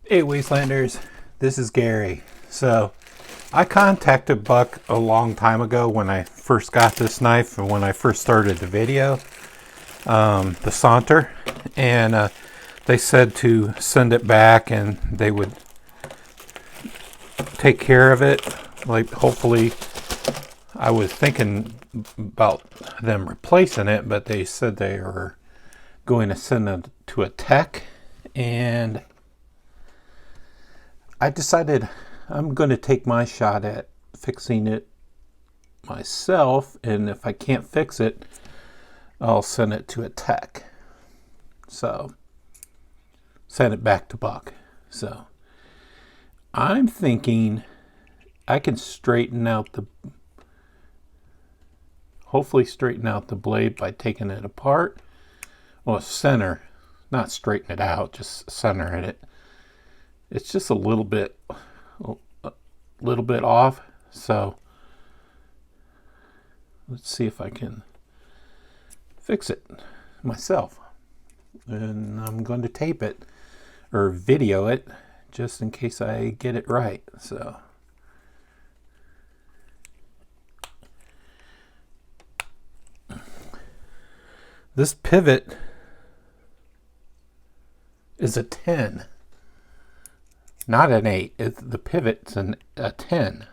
Hey Wastelanders, this is Gary. So I contacted Buck a long time ago when I first got this knife and when I first started the video, the Saunter, and they said to send it back and they would take care of it. Like, hopefully, I was thinking about them replacing it, but they said they were going to send it to a tech, and I decided I'm going to take my shot at fixing it myself, and if I can't fix it, I'll send it to a tech. So, send it back to Buck. So, I'm thinking I can hopefully straighten out the blade by taking it apart. Well, not straighten it out, just center it. It's just a little bit off, so let's see if I can fix it myself. And I'm going to tape it or video it just in case I get it right. So this pivot is a 10. Not an 8. The pivot's a 10.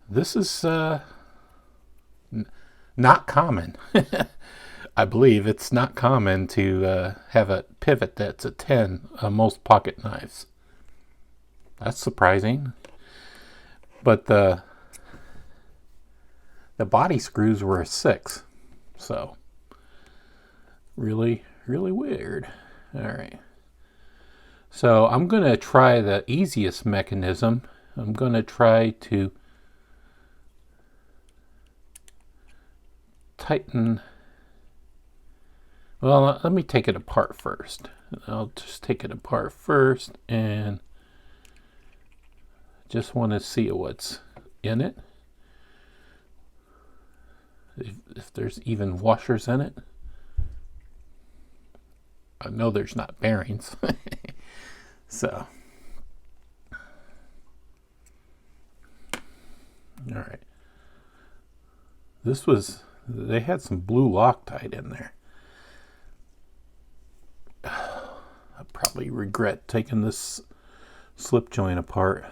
This is not common. I believe it's not common to have a pivot that's a 10 on most pocket knives. That's surprising. But the body screws were a 6. So really, really weird. All right. So I'm going to try the easiest mechanism. I'm going to try to tighten. Well, let me take it apart first. I'll just take it apart first and just want to see what's in it. If there's even washers in it. I know there's not bearings. So, all right. They had some blue Loctite in there. I probably regret taking this slip joint apart.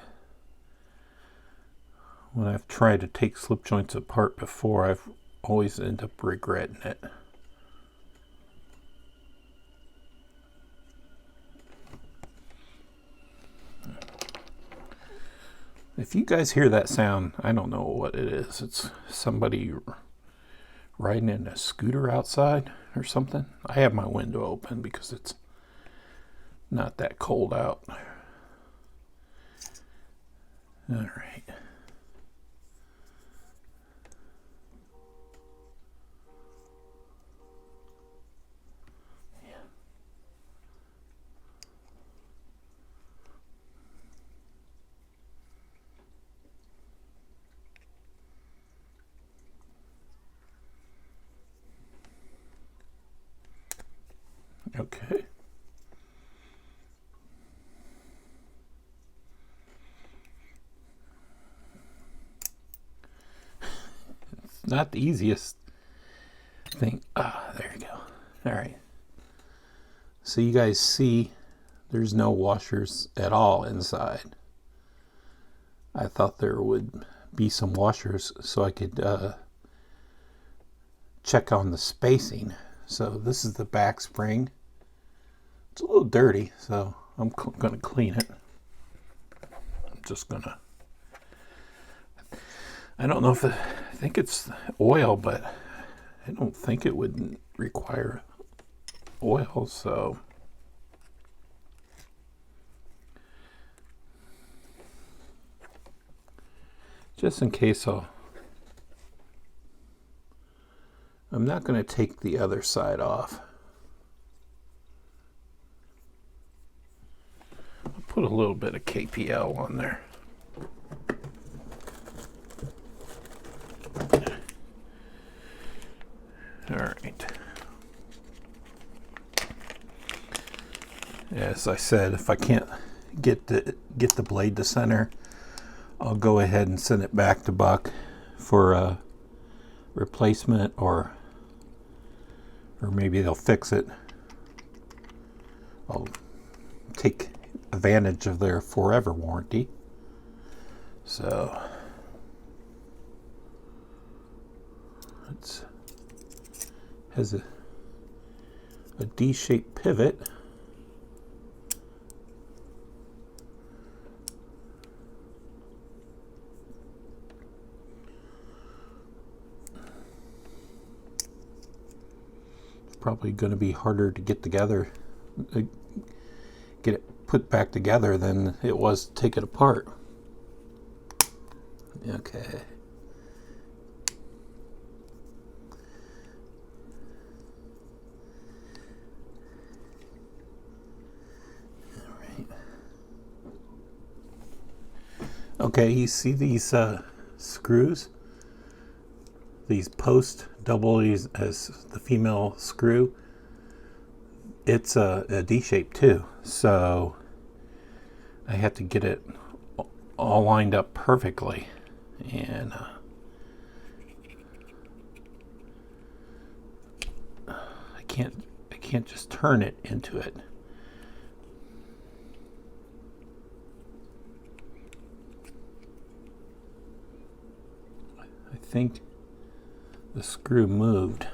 When I've tried to take slip joints apart before, I've always ended up regretting it. If you guys hear that sound, I don't know what it is. It's somebody riding in a scooter outside or something. I have my window open because it's not that cold out. All right. Okay. It's not the easiest thing. There you go. All right. So you guys see there's no washers at all inside. I thought there would be some washers so I could check on the spacing. So this is the back spring. It's a little dirty, so I'm going to clean it. I'm just going to... I don't know if I think it's oil, but I don't think it would require oil, so... Just in case I'm not going to take the other side off. I'll put a little bit of KPL on there. All right. as I said, if I can't get the blade to center, I'll go ahead and send it back to Buck for a replacement, or maybe they'll fix it. I'll take advantage of their forever warranty. So it has a D-shaped pivot. It's probably going to be harder to get together, get it put back together than it was to take it apart. Okay. Okay, you see these screws? These posts, double as the female screw. It's a D shape too, so I have to get it all lined up perfectly, and I can't just turn it into it. I think the screw moved.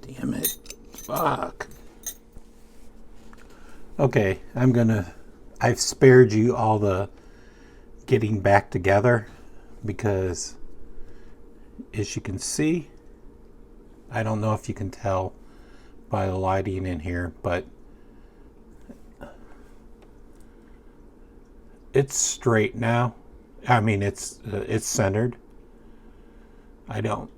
Damn it. Fuck. Okay, I've spared you all the getting back together, because as you can see, I don't know if you can tell by the lighting in here, but it's straight now. I mean, it's centered. I think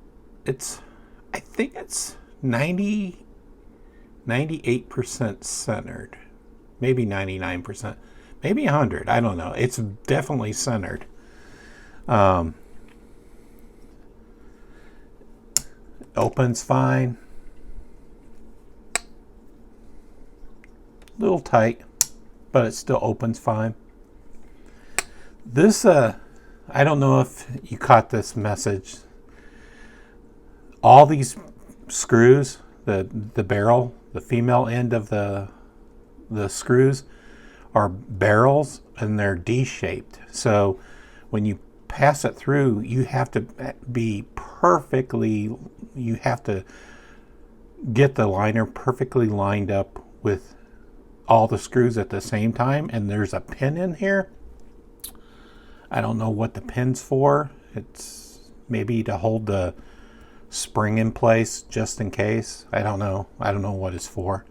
it's 98% centered, maybe 99%, maybe 100. I don't know. It's definitely centered. Opens fine. A little tight, but it still opens fine. This, I don't know if you caught this message. All these screws, the barrel, the female end of the screws are barrels, and they're D-shaped. So when you pass it through, you have to be you have to get the liner perfectly lined up with all the screws at the same time. And there's a pin in here. I don't know what the pin's for. It's maybe to hold the spring in place just in case. I don't know what it's for.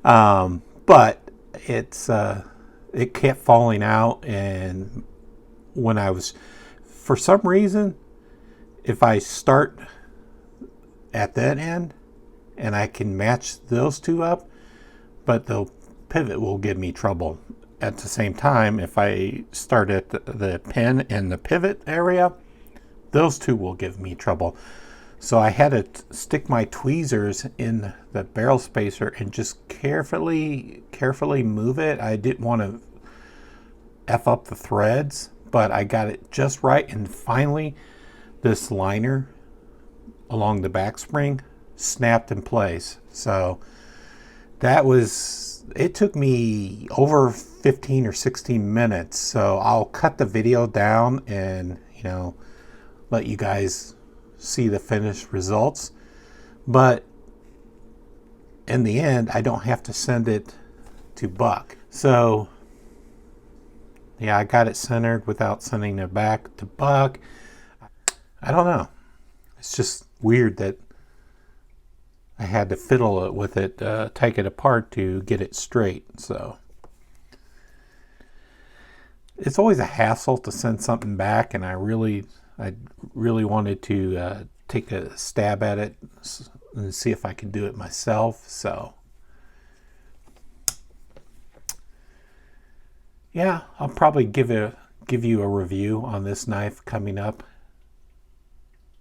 But it kept falling out, and when I was, for some reason, if I start at that end and I can match those two up, but the pivot will give me trouble. At the same time, if I start at the pin and the pivot area, those two will give me trouble. So I had to stick my tweezers in the barrel spacer and just carefully move it. I didn't want to F up the threads, but I got it just right. And finally, this liner along the back spring snapped in place. So it took me over 15 or 16 minutes. So I'll cut the video down and, let you guys see the finished results. But in the end, I don't have to send it to Buck. So yeah, I got it centered without sending it back to Buck. I don't know. It's just weird that I had to fiddle with it, take it apart to get it straight. So it's always a hassle to send something back, and I really wanted to take a stab at it and see if I could do it myself. So yeah, I'll probably give you a review on this knife coming up.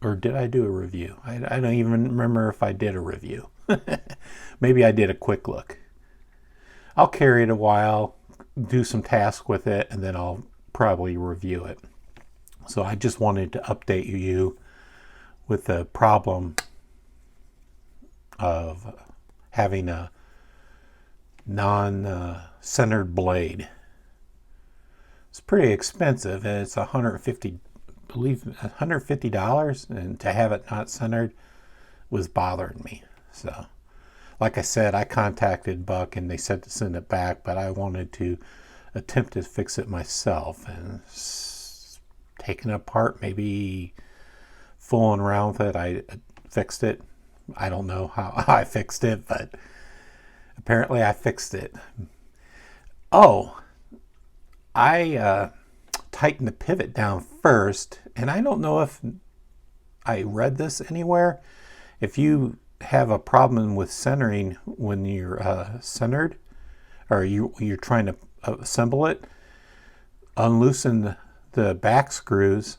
Or did I do a review? I don't even remember if I did a review. Maybe I did a quick look. I'll carry it a while, do some tasks with it, and then I'll probably review it. So I just wanted to update you with the problem of having a non-centered blade. It's pretty expensive, and it's $150, and to have it not centered was bothering me. So like I said, I contacted Buck and they said to send it back, but I wanted to attempt to fix it myself, and taking it apart, maybe fooling around with it, I fixed it. I don't know how I fixed it, but apparently I fixed it. Oh, I tightened the pivot down first, and I don't know if I read this anywhere. If you have a problem with centering when you're centered, or you're trying to assemble it, unloosen the back screws,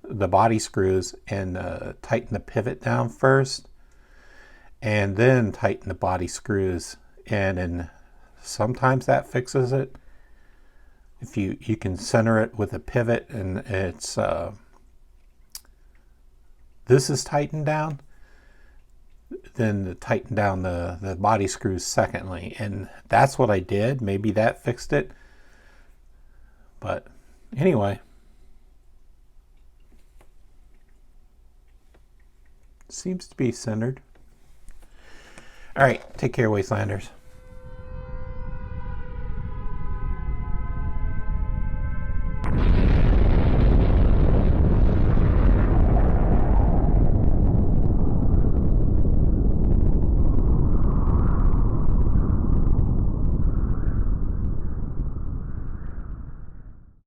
the body screws, and tighten the pivot down first, and then tighten the body screws in, and sometimes that fixes it. If you can center it with a pivot and it's this is tightened down, then tighten down the body screws secondly, and that's what I did. Maybe that fixed it, but anyway, seems to be centered. All right, take care, Wastelanders.